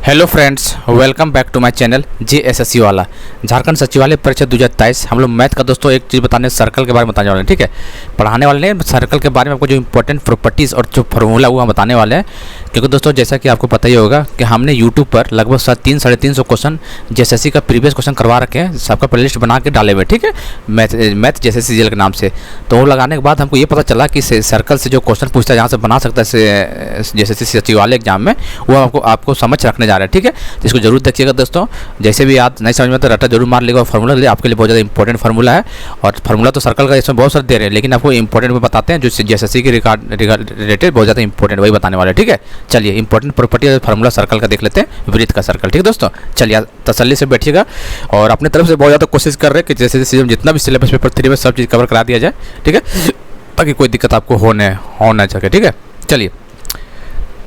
Hello friends, welcome back to my channel JSSC वाला झारखंड सचिवालय परीक्षा 2023। हम लोग मैथ का दोस्तों एक चीज़ बताने सर्कल के बारे में बताने वाले हैं। ठीक है, पढ़ाने वाले नहीं, सर्कल के बारे में आपको जो इंपॉर्टेंट प्रॉपर्टीज़ और जो फार्मूला हुआ बताने वाले हैं। क्योंकि दोस्तों जैसा कि आपको पता ही होगा कि हमने यूट्यूब पर लगभग 300-350 क्वेश्चन JSSC का प्रीवियस क्वेश्चन करवा रखे हैं, सबका प्लेलिस्ट बना के डाले हुए। ठीक है, मैथ JSSC के नाम से। तो वो लगाने के बाद हमको ये पता चला कि सर्कल से जो क्वेश्चन पूछता है, जहाँ से बना सकता है JSSC सचिवालय एग्जाम में, वो आपको समझ रखने जा रहा है। ठीक है, तो इसको जरूर देखिएगा दोस्तों। जैसे भी याद नहीं समझ में तो रट्टा जरूर मार लेगा। फार्मूला ले, आपके लिए बहुत ज़्यादा इंपॉर्टेंट फार्मूला है। और फार्मूला तो सर्कल का इसमें बहुत सारे दे रहे हैं, लेकिन आपको इंपॉर्टेंट में बताते हैं जो JSSC के रिलेटेड बहुत ज़्यादा इंपॉर्टेंट वही बताने वाले हैं। ठीक है, चलिए इंपॉर्टेंट प्रॉपर्टी और फार्मूला सर्कल का देख लेते हैं, वृत्त का सर्कल। ठीक है दोस्तों, चलिए तसल्ली से बैठिएगा और अपने तरफ से बहुत ज़्यादा कोशिश कर रहे हैं कि जैसे जितना भी सिलेबस पेपर 3 में सब चीज़ कवर करा दिया जाए। ठीक है, ताकि कोई दिक्कत आपको होना चाहिए। ठीक है, चलिए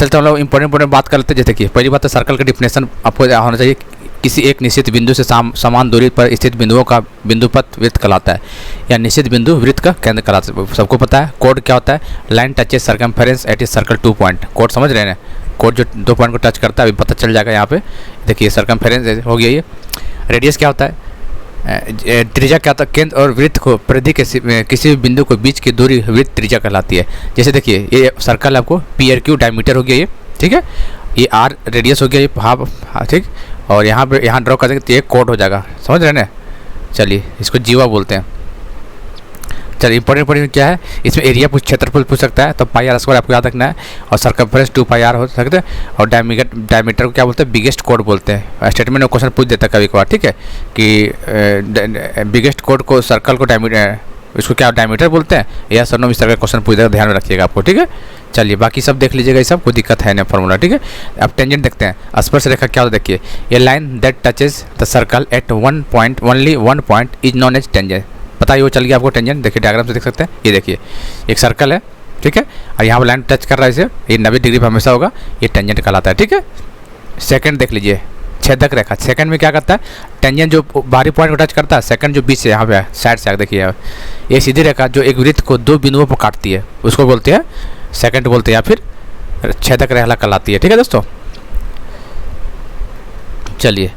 चलते हम लोग इंपॉर्टेंट बात कर लेते हैं। जैसे कि पहली बात है, सर्कल का डिफिनेशन आपको होना चाहिए। किसी एक निश्चित बिंदु से समान दूरी पर स्थित बिंदुओं का बिंदुपथ वृत्त कहलाता है, या निश्चित बिंदु वृत्त का केंद्र कहलाता है। सबको पता है कोड क्या होता है। Line touches circumference at a circle 2 point. कोड समझ रहे हैं, कोड जो 2 पॉइंट को टच करता है, अभी पता चल जाएगा यहाँ पे। देखिए सर्कमफेरेंस हो गया ये। रेडियस क्या होता है, त्रिज्या क्या होता है। केंद्र और वृत्त को परिधि के किसी भी बिंदु के बीच की दूरी वृत्त त्रिज्या कहलाती है। जैसे देखिए ये सर्कल आपको PRQ डायमीटर हो गया ये। ठीक है, ये R रेडियस हो गया ये हाफ। ठीक, और यहाँ ड्रॉ कर देंगे तो ये कोड हो जाएगा। समझ रहे हैं ना। चलिए इसको जीवा बोलते हैं। चलिए इंपॉर्टेंट क्या है, इसमें एरिया क्षेत्रफल पूछ सकता है, तो πr² आपको याद रखना है। और सर्कमफेरेंस 2πr हो सकता है। और डायमीटर को क्या बोलते हैं, बिगेस्ट कोड बोलते हैं। स्टेटमेंट में क्वेश्चन पूछ देता है कभी कभार। ठीक है, कि बिगेस्ट कोड को सर्कल को डायमीटर, इसको क्या डायमीटर बोलते हैं या सर नो, इस तरह का क्वेश्चन पूछ देगा, ध्यान में रखिएगा आपको। ठीक है, चलिए बाकी सब देख लीजिएगा, ये सब कोई दिक्कत है नहीं फार्मूला। ठीक है, अब टेंजेंट देखते हैं। स्पर्श रेखा क्या होता है, देखिए ये line that touches the circle at only one point is known as tangent. पता ही वो चल गया आपको टेंजेंट। देखिए डायग्राम से देख सकते हैं, ये देखिए एक सर्कल है। ठीक है, और यहाँ पर लाइन टच कर रहा है इसे, ये 90 डिग्री पर हमेशा होगा, ये टेंजेंट कहलाता है। ठीक है, सेकंड देख लीजिए, छेदक रेखा। सेकंड में क्या करता है, टेंजेंट जो बाहरी पॉइंट को टच करता है, सेकंड जो बीच से यहाँ पे है साइड से, देखिए ये सीधी रेखा जो एक वृत्त को 2 बिंदुओं पर काटती है, उसको बोलते हैं सेकंड बोलते हैं, या फिर छेदक रेखा कहलाती है। ठीक है दोस्तों, चलिए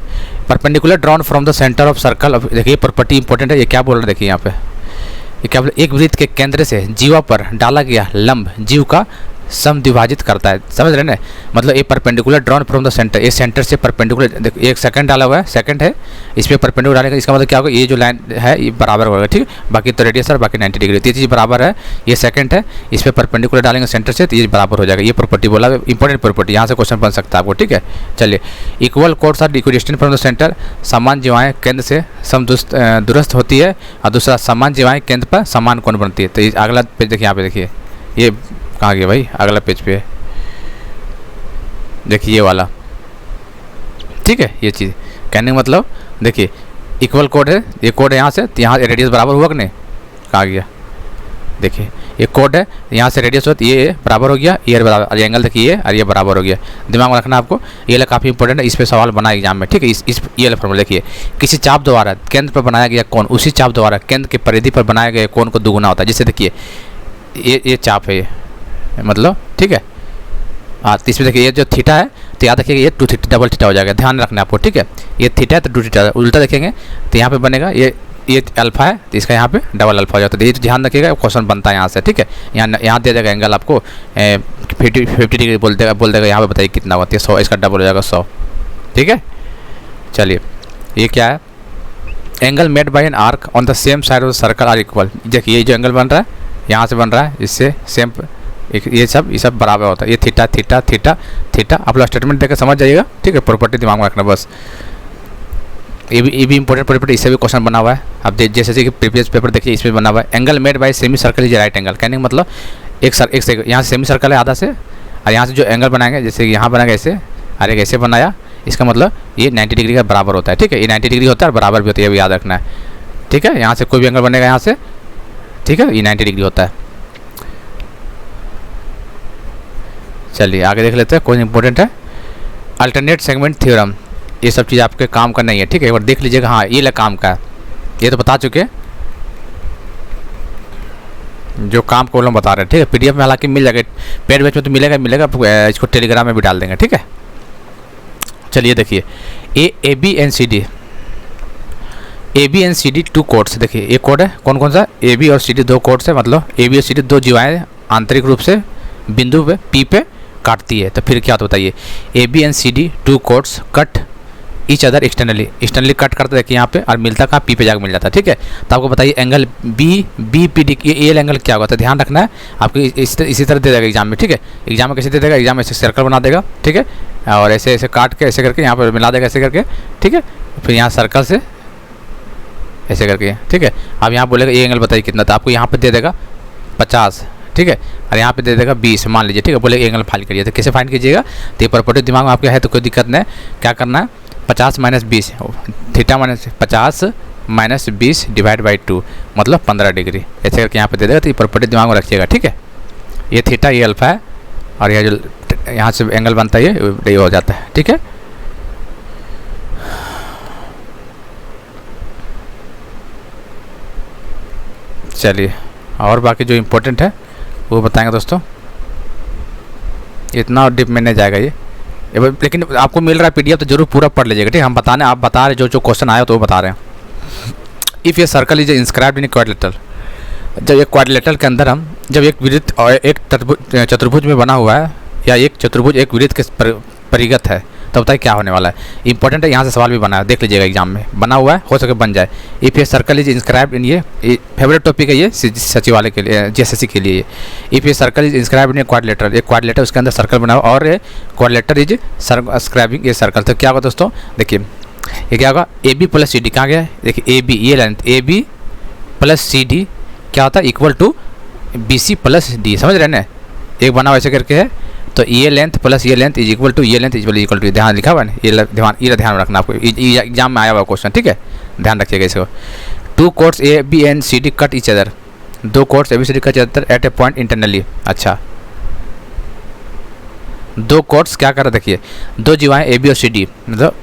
perpendicular drawn from the centre of circle. देखिए प्रॉपर्टी इंपॉर्टेंट है, ये क्या बोल रहे हैं देखिए यहाँ पे, ये क्या बोल, एक वृत्त के केंद्र से जीवा पर डाला गया लंब जीव का समद्विभाजित करता है। समझ रहे हैं ना, मतलब ये perpendicular drawn from the centre, ये सेंटर से परपेंडिकुलर, देखो एक सेकंड डाला हुआ है, सेकंड है, इस पर परपेंडिकुलर डालेगा, इसका मतलब क्या होगा, ये जो लाइन है ये बराबर होगा। ठीक है, बाकी तो रेडियस और बाकी 90 डिग्री, ये चीज़ बराबर है। ये सेकंड है, इस पर परपेंडिकुलर डालेंगे सेंटर से, तो ये बराबर हो जाएगा। ये प्रॉपर्टी बोला, इंपॉर्टेंट प्रॉपर्टी, यहाँ से क्वेश्चन बन सकता है आपको। ठीक है, चलिए equal chords are equidistant from the centre. समान जीवाएँ केंद्र से दुरस्त होती है, और दूसरा समान जीवाएँ केंद्र पर समान कोण बनती है। तो अगला पेज देखिए, यहाँ पे देखिए ये कहाँ गया भाई, अगला पेज पे देखिए ये वाला। ठीक है, ये चीज़ कहने का मतलब देखिए इक्वल कोड है, ये कोड है यहाँ से, तो यहाँ रेडियस बराबर हुआ कि नहीं, कहाँ गया, देखिए ये कोड है, यहाँ से रेडियस होता है, ये बराबर हो गया, ये बराबर, एंगल देखिए ये, और ये बराबर हो गया। दिमाग में रखना आपको, ये काफ़ी इंपॉर्टेंट है, इस पर सवाल बना एग्जाम में। ठीक है, इस ये फॉर्मूला देखिए, किसी चाप द्वारा केंद्र पर बनाया गया कोण उसी चाप द्वारा केंद्र के परिधि पर बनाए गए कोण को दुगुना होता है। जैसे देखिए ये चाप है, ये मतलब ठीक है। हाँ, तो इसमें देखिए ये जो थीटा है, तो याद रखिएगा ये 2 थीटा डबल थीटा हो जाएगा, ध्यान रखना आपको। ठीक है, ये थीटा है तो 2 थीटा, उल्टा देखेंगे तो यहाँ पे बनेगा ये अल्फा है, तो इसका यहाँ पे डबल अल्फा हो जाता है। ये तो ध्यान रखिएगा, क्वेश्चन बनता है यहाँ से। ठीक है, यहाँ दे देगा एंगल आपको 50 डिग्री बोल देगा, यहाँ पे बताइए कितना होता है, 100, इसका डबल हो जाएगा 100। ठीक है, चलिए ये क्या है, angle made by an arc on the same side of circle are equal. देखिए ये जो एंगल बन रहा है, यहाँ से बन रहा है, इससे सेम, ये सब बराबर होता है। ये थीटा थीटा थीटा थीटा, आप लोग स्टेटमेंट देकर समझ जाइएगा। ठीक है, प्रॉपर्टी दिमाग में रखना बस। ये भी इंपॉर्टेंट प्रॉपर्टी, इससे भी क्वेश्चन बना हुआ है। अब जैसे कि प्रीवियस पेपर देखिए, इसमें बना हुआ है angle made by semi circle is right angle. कहने का मतलब एक यहाँ सेमी सर्कल है आधा से, और यहाँ से जो एंगल बनाएंगे, जैसे यहाँ बनाएंगे ऐसे, और एक ऐसे बनाया, इसका मतलब ये 90 डिग्री का बराबर होता है। ठीक है, ये 90 डिग्री होता है और बराबर भी होता है, ये भी याद रखना है। ठीक है, यहाँ से कोई भी एंगल बनेगा यहाँ से, ठीक है, ये 90 डिग्री होता है। चलिए आगे देख लेते हैं, कौन इंपॉर्टेंट है, अल्टरनेट सेगमेंट थ्योरम। ये सब चीज़ आपके काम का नहीं है। ठीक है, एक बार देख लीजिएगा, हाँ ये काम का है, ये तो बता चुके, जो काम को लोग बता रहे हैं। ठीक है, PDF में हालांकि मिल जाएगा, पेड बैच में तो मिलेगा, इसको टेलीग्राम में भी डाल देंगे। ठीक है, चलिए देखिए A B and C D two chords, देखिए एक कोड है कौन कौन सा, ए बी और सी डी दो कोड्स है, मतलब ए बी और सी डी दो जीवाएँ आंतरिक रूप से बिंदु पे पी पे काटती है। तो फिर क्या होता है बताइए, A B and C D two chords cut each other externally cut करते देखिए यहाँ पे, और मिलता कहाँ पी पे जाकर मिल जाता है। ठीक है, तो आपको बताइए एंगल बी पी डी ये एंगल क्या होगा, तो ध्यान रखना है आपको इसी तरह दे देगा एग्जाम में। ठीक है, एग्जाम में कैसे दे देगा, एग्जाम में ऐसे सर्कल बना देगा, ठीक है, और ऐसे ऐसे काट के ऐसे करके यहाँ पर मिला देगा ऐसे करके, ठीक है, फिर यहाँ सर्कल से ऐसे करके, ठीक है। अब यहाँ बोलेगा ये एंगल बताइए कितना, तो आपको यहाँ पर दे देगा 50, ठीक है, और यहाँ पे दे देगा 20 मान लीजिए, ठीक है, बोले एंगल फाइंड करिए, तो कैसे फाइंड कीजिएगा, तो ये प्रॉपर्टी दिमाग में आपके है तो कोई दिक्कत नहीं, क्या करना है 50 minus 20 theta minus 50 minus 20 divide by 2 मतलब 15 डिग्री, ऐसे करके यहाँ पे दे देगा। तो ये प्रॉपर्टी दिमाग में रखिएगा, ठीक है, ये थीटा ये अल्फा है, और यह जो यहाँ से एंगल बनता है ये हो जाता है, ठीक है। चलिए और बाकी जो इम्पोर्टेंट है वो बताएंगे दोस्तों, इतना डिप में नहीं जाएगा ये, लेकिन आपको मिल रहा है पीडीएफ तो जरूर पूरा पढ़ लीजिएगा, ठीक है। हम बताने आप बता रहे जो क्वेश्चन आया तो वो बता रहे हैं। इफ़ ये circle is inscribed in quadrilateral, जब एक क्वाड्रिलेटरल के अंदर हम जब एक वृत्त और एक चतुर्भुज में बना हुआ है, या एक चतुर्भुज एक वृत्त के परिगत है, तो बताइए क्या होने वाला है। इंपॉर्टेंट है, यहाँ से सवाल भी बना है, देख लीजिएगा एग्जाम में बना हुआ है, हो सके बन जाए। इफ़ ये सर्कल इज इंस्क्राइब्ड इन, ये फेवरेट टॉपिक है ये सचिवालय के लिए, जीएसएससी के लिए। इफ़ ये circle is inscribed in quadrilateral, एक क्वाड्रिलेटर उसके अंदर सर्कल बना हुआ, और ये क्वाड्रिलेटर इज इंस्क्राइबिंग ये सर्कल, तो क्या होगा दोस्तों, देखिए ये क्या होगा, A B plus C D कहाँ गया है, देखिए ए बी ये length A B plus C D क्या होता है equal to B C plus D, समझ रहे हैं ना, एक बना वैसे करके है, तो ये लेंथ प्लस ये लेंथ इज इक्वल टू ये लेंथ इक्वल टू, ध्यान लिखा हुआ है, ये ध्यान रखना आपको, एग्जाम में आया हुआ क्वेश्चन, ठीक है, ध्यान रखिएगा इसको। Two codes A B and C D cut each other, दो codes A B C D cut each other at a point internally. अच्छा, दो कोड्स क्या कर रहा है, देखिए दो जीवाएँ ए बी और सी डी, मतलब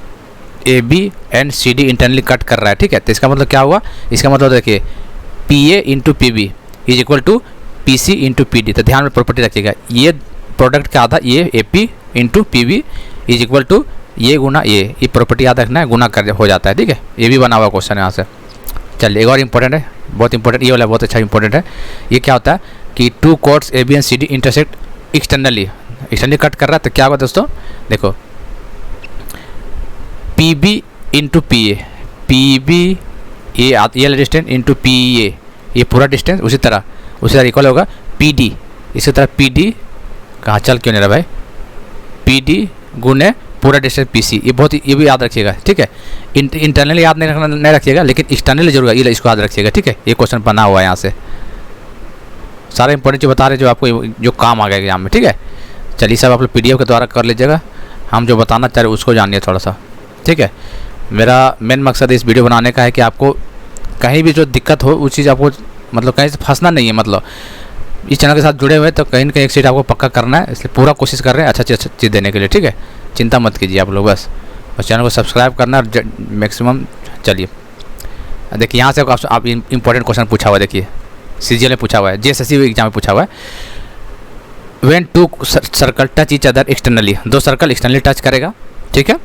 A B and C D internally cut कर रहा है, ठीक है। तो इसका मतलब क्या हुआ, इसका मतलब देखिए P A into P B is equal to P C into P D, तो ध्यान में प्रॉपर्टी रखिएगा, ये प्रोडक्ट का आधा ये A P into P B is equal to ये गुना ये प्रॉपर्टी याद रखना है, गुना कर हो जाता है, ठीक है। ये भी बना हुआ क्वेश्चन है यहाँ से। चलिए एक और इंपॉर्टेंट है, बहुत इंपॉर्टेंट, ये वाला बहुत अच्छा इंपॉर्टेंट है। ये क्या होता है कि two codes A B and C D intersect externally cut कर रहा है, तो क्या होगा दोस्तों, देखो P B into P A, P B ये डिस्टेंस इंटू पी ए, ये पूरा डिस्टेंस उसी तरह इक्वल होगा पी डी, इसी तरह पी डी कहाँ चल क्यों नहीं रहा भाई, पी डी गुने पूरा डिस्टेंस पी सी, ये भी याद रखिएगा, ठीक है। इंटरनली याद नहीं रखिएगा, लेकिन एक्सटर्नली जरूर ये इसको याद रखिएगा, ठीक है। ये क्वेश्चन बना हुआ है यहाँ से, सारे इंपॉर्टेंट जो बता रहे जो आपको जो काम आ गया एग्जाम में, ठीक है। चलिए सब आप लोग पीडीएफ के द्वारा कर लीजिएगा, हम जो बताना चाह रहे उसको जानिए थोड़ा सा, ठीक है। मेरा मेन मकसद इस वीडियो बनाने का है कि आपको कहीं भी जो दिक्कत हो उस चीज़ आपको मतलब कहीं से फंसना नहीं है, मतलब इस चैनल के साथ जुड़े हुए तो कहीं ना कहीं एक चीज़ आपको पक्का करना है, इसलिए पूरा कोशिश कर रहे हैं अच्छा चीज़ देने के लिए, ठीक है। चिंता मत कीजिए आप लोग, बस चैनल को सब्सक्राइब करना और मैक्सिमम। चलिए देखिए यहाँ से आप इंपॉर्टेंट क्वेश्चन पूछा हुआ है, देखिए सीजीएल में पूछा हुआ है, जीएसएससी एग्जाम में पूछा हुआ है। When two circle touch each other externally, दो सर्कल एक्सटर्नली टच करेगा, ठीक है।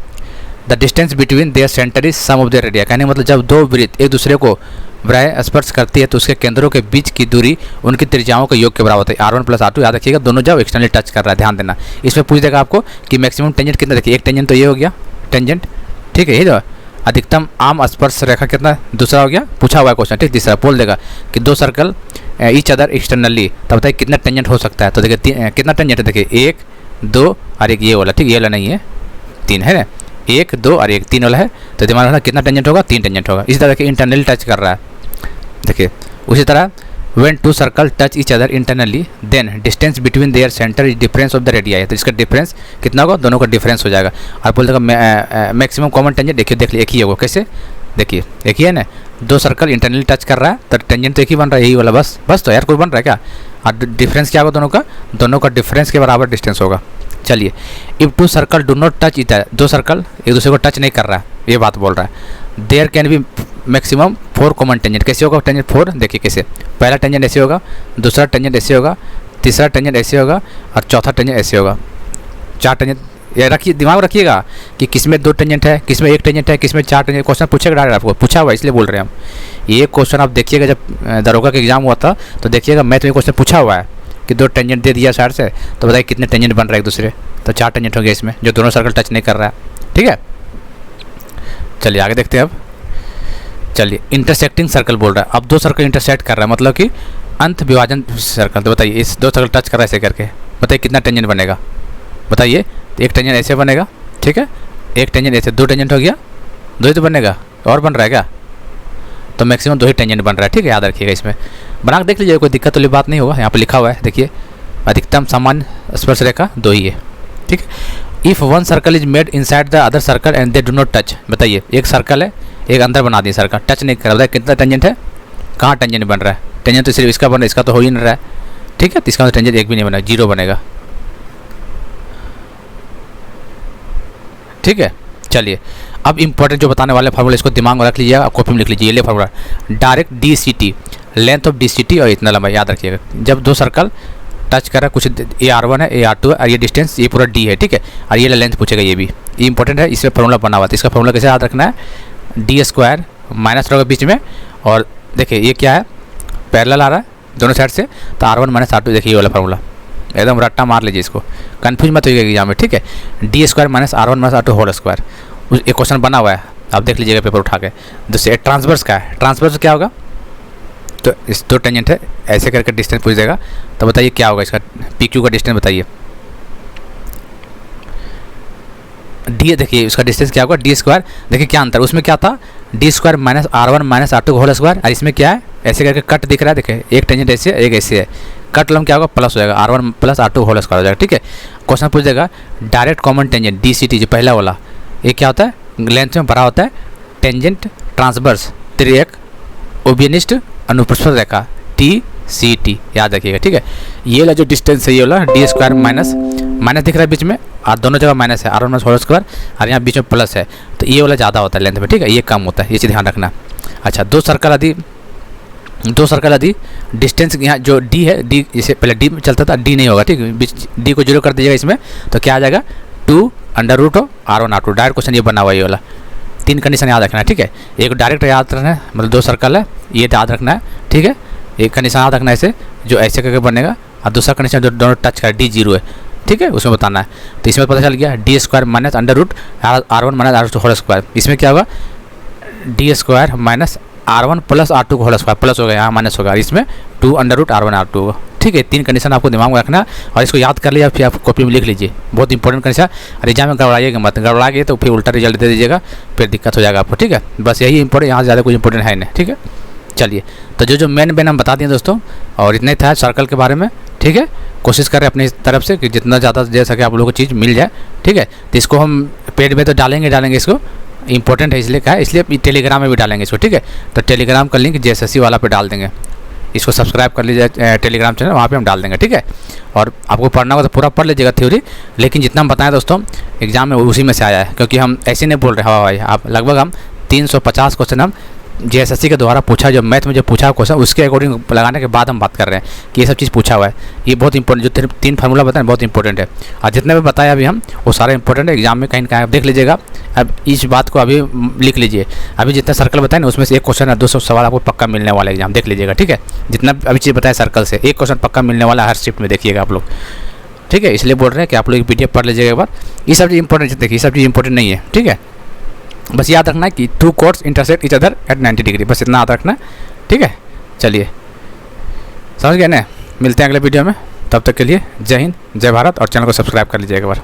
The distance between their centre is sum of their radii, कहने मतलब जब दो वृत्त एक दूसरे को वृत्त स्पर्श करती है तो उसके केंद्रों के बीच की दूरी उनकी त्रिज्याओं के योग के बराबर होता है, R1 प्लस R2, याद रखिएगा, दोनों जब एक्सटर्नली टच कर रहा है, ध्यान देना। इसमें पूछ देगा आपको कि मैक्सिमम टेंजेंट कितना, देखिए एक टेंजेंट तो ये हो गया टेंजेंट, ठीक है, ये जो अधिकतम आम स्पर्श रेखा कितना, दूसरा हो गया पूछा हुआ है क्वेश्चन, ठीक। तीसरा बोल देगा कि दो सर्कल ईच अदर एक्सटर्नली, तब बताइए कितना टेंजेंट हो सकता है, तो देखिए कितना टेंजेंट है, देखिए 1 2 और एक ये वाला, ठीक, ये वाला नहीं है 3 है ना, 1 2 और 1 3 वाला है, तो दिमाग रखना कितना टेंजेंट होगा, 3 टेंजेंट होगा। इसी तरह के इंटरनली टच कर रहा है, देखिए उसी तरह when two circle touch each other internally then distance between their centre is difference of the radii, तो इसका डिफरेंस कितना होगा, दोनों का डिफरेंस हो जाएगा। और बोल देगा मैक्सिमम कॉमन टेंजेंट, देखिए देख लीजिए एक ही होगा, कैसे देखिए एक ही है ना, दो सर्कल इंटरनली टच कर रहा है तो टेंजेंट तो एक ही बन रहा है, यही वाला, बस तो यार कोई बन रहा है क्या, और डिफरेंस क्या होगा, दोनों का डिफरेंस के बराबर डिस्टेंस होगा। चलिए if two circle do not touch each other, दो सर्कल एक दूसरे को टच नहीं कर रहा है, ये बात बोल रहा है। There can be maximum 4 common tangent, कैसे होगा टेंजेंट 4, देखिए कैसे, पहला टेंजेंट ऐसे होगा, दूसरा टेंजेंट ऐसे होगा, तीसरा टेंजेंट ऐसे होगा और चौथा टेंजेंट ऐसे होगा, 4 टेंजेंट ये रखिए, दिमाग में रखिएगा कि किस में 2 टेंजेंट है, किस में 1 टेंजेंट है, किस में 4 टेंजेंट। क्वेश्चन पूछेगा डायरेक्ट, आपको पूछा हुआ इसलिए बोल रहे हैं हम। ये क्वेश्चन आप देखिएगा, जब दरोगा का एग्जाम हुआ था तो देखिएगा मैथ में क्वेश्चन पूछा हुआ है कि 2 टेंजेंट दे दिया साइड से, तो बताइए कितने टेंजेंट बन रहा है एक दूसरे। तो 4 टेंजेंट हो गया इसमें, जो दोनों सर्कल टच नहीं कर रहा है। ठीक है, चलिए आगे देखते हैं अब। चलिए, इंटरसेक्टिंग सर्कल बोल रहा है। अब 2 सर्कल इंटरसेक्ट कर रहा है, मतलब कि अंत विभाजन सर्कल। तो बताइए इस 2 सर्कल टच कर रहा है ऐसे करके, बताइए कितना टेंजेंट बनेगा। बताइए, एक टेंजेंट ऐसे बनेगा, ठीक है, एक टेंजेंट ऐसे, 2 टेंजेंट हो गया, 2 ही तो बनेगा, और बन रहा है क्या? तो मैक्सिमम 2 ही टेंजेंट बन रहा है। ठीक है, याद रखिएगा, इसमें बना के देख लीजिए, कोई दिक्कत वाली बात नहीं होगा। यहाँ पर लिखा हुआ है, देखिए, अधिकतम सामान्य स्पर्श रेखा 2 ही है। ठीक है, if 1 circle is made inside the other circle and they do not touch. बताइए एक सर्कल है, एक अंदर बना दिए सर्कल, टच नहीं कर रहा, बताइए कितना टेंजेंट है, कहाँ टेंजेंट बन रहा है? टेंजेंट तो सिर्फ इसका बन रहा है, इसका तो हो ही नहीं रहा है। ठीक है, तो इसका टेंजेंट एक भी नहीं बना, 0 बनेगा। ठीक है, चलिए अब इंपॉर्टेंट जो बताने वाले फार्मूला, इसको दिमाग में रख लीजिएगा, कॉपी में लिख लीजिए। ये formula direct DCT, length of DCT और इतना लंबाई, याद रखिएगा। जब 2 सर्कल टच कर रहा है, कुछ ये R1 है, ये R2 है, और ये डिस्टेंस ये पूरा D है। ठीक है, और ये लेंथ पूछेगा, ये भी ये इंपॉर्टेंट है, इसमें फार्मूला बना हुआ था। इसका फार्मूला कैसे याद रखना है, D² माइनस रहेगा बीच में, और देखिए ये क्या है, पैरेलल आ रहा है दोनों साइड से, तो R1 माइनस R2, देखिए ये वाला फार्मूला, एकदम रट्टा मार लीजिए इसको, कन्फ्यूज मत होइएगा एग्जाम में। ठीक है, D² minus R1 minus R2 whole square, एक क्वेश्चन बना हुआ है, आप देख लीजिएगा पेपर उठा के। दूसरे ट्रांसवर्स का है, ट्रांसवर्स क्या होगा, तो इस 2 टेंजेंट है, ऐसे करके डिस्टेंस पूछ देगा, तो बताइए क्या होगा इसका, PQ का डिस्टेंस बताइए। D देखिए इसका डिस्टेंस क्या होगा, D², देखिए क्या अंतर, उसमें क्या था, D² minus R1 minus R2 whole square, और इसमें क्या है, ऐसे करके कट दिख रहा है, देखिए एक टेंजेंट ऐसे एक ऐसे है, कट लम क्या होगा, प्लस हो जाएगा, R1 plus R2 whole square हो जाएगा। ठीक है, क्वेश्चन पूछ देगा डायरेक्ट कॉमन टेंजेंट DCT, जो पहला वाला, ये क्या होता है, लेंथ में बड़ा होता है, टेंजेंट ट्रांसवर्स त्रिरेख ओबियनिस्ट अनुप्रस्थ रेखा TCT, याद रखिएगा। ठीक है, ये वाला जो डिस्टेंस है, ये वाला D² माइनस माइनस दिख रहा है बीच में, और दोनों जगह माइनस है, R1 माइनस होल स्क्वायर, और यहाँ बीच में प्लस है, तो ये वाला ज़्यादा होता है लेंथ में। ठीक है, ये कम होता है, ये चीज़ ध्यान रखना। अच्छा, 2 सर्कल यदि डिस्टेंस यहाँ जो D है, D जैसे पहले D में चलता था, D नहीं होगा। ठीक है, बीच D को 0 कर दीजिएगा इसमें, तो क्या आ जाएगा, 2√R1 R2। डायरेक्ट क्वेश्चन ये बना हुआ है, ये वाला 3 कंडीशन याद रखना है। ठीक है, एक डायरेक्ट याद रखना है, मतलब 2 सर्कल है, ये याद रखना है। ठीक है, एक कंडीशन याद रखना है ऐसे, जो ऐसे करके बनेगा, और दूसरा कंडीशन जो दोनों टच कर D 0 है। ठीक है, उसमें बताना है, तो इसमें पता चल गया D² minus √R1 minus R2 whole square, इसमें क्या होगा, D² minus R1 plus R2 whole square, plus हो गया, यहाँ माइनस होगा, इसमें 2√R1 R2 होगा। ठीक है, 3 कंडीशन आपको दिमाग में रखना, और इसको याद कर लिया, फिर आप कॉपी में लिख लीजिए, बहुत इंपॉर्टेंट कंडीशन। और एग्जाम में गड़बड़ाइएगा मत, गड़बड़ा गए तो फिर उल्टा रिजल्ट दे दीजिएगा, फिर दिक्कत हो जाएगा आपको। ठीक है, बस यही इंपॉर्टेंट, यहाँ ज़्यादा कुछ इंपॉर्टेंट है नहीं। ठीक है, चलिए, तो जो मेन हम बता दिए दोस्तों, और इतना ही था सर्कल के बारे में। ठीक है, कोशिश करें अपनी तरफ से कि जितना ज़्यादा दे सके आप लोगों को चीज़ मिल जाए। ठीक है, तो इसको हम पेड में तो डालेंगे इसको, इंपॉर्टेंट है इसलिए क्या है, इसलिए टेलीग्राम में भी डालेंगे इसको। ठीक है, तो टेलीग्राम का लिंक JSSC वाला पे डाल देंगे, इसको सब्सक्राइब कर लीजिए टेलीग्राम चैनल, वहाँ पे हम डाल देंगे। ठीक है, और आपको पढ़ना होगा तो पूरा पढ़ लीजिएगा थ्योरी, लेकिन जितना हम बताएं दोस्तों एग्जाम में उसी में से आया है, क्योंकि हम ऐसे नहीं बोल रहे हवा भाई, आप लगभग हम 350 क्वेश्चन हम JSSC के द्वारा पूछा, जो मैथ में जो पूछा क्वेश्चन, उसके अकॉर्डिंग लगाने के बाद हम बात कर रहे हैं कि ये सब चीज़ पूछा हुआ है। ये बहुत इंपॉर्टेंट, जो 3 फार्मूला बताएं बहुत इंपॉर्टेंट है, और जितने भी बताया अभी हम वो सारा इंपॉर्टेंट है, एग्जाम में कहीं कहीं आप देख लीजिएगा। अब इस बात को अभी लिख लीजिए, अभी जितना सर्कल बताए ना, उसमें से एक क्वेश्चन है, 200 सवाल आपको पक्का मिलने वाला है, एग्जाम देख लीजिएगा। ठीक है, जितना अभी चीज़ बताया सर्कल से, एक क्वेश्चन पक्का मिलने वाला है हर शिफ्ट में, देखिएगा आप लोग। ठीक है, इसलिए बोल रहे हैं कि आप लोग PDF पढ़ लीजिएगा एक बार, ये सब चीज़ इंपॉर्टेंट, देखिए ये सब चीज़ इंपॉर्टेंट नहीं है। ठीक है, बस याद रखना है कि 2 course intersect each other eight 90 degree, बस इतना याद रखना है। ठीक है, चलिए समझ गए ना, मिलते हैं अगले वीडियो में, तब तक के लिए जय हिंद जय भारत, और चैनल को सब्सक्राइब कर लीजिएगा एक बार।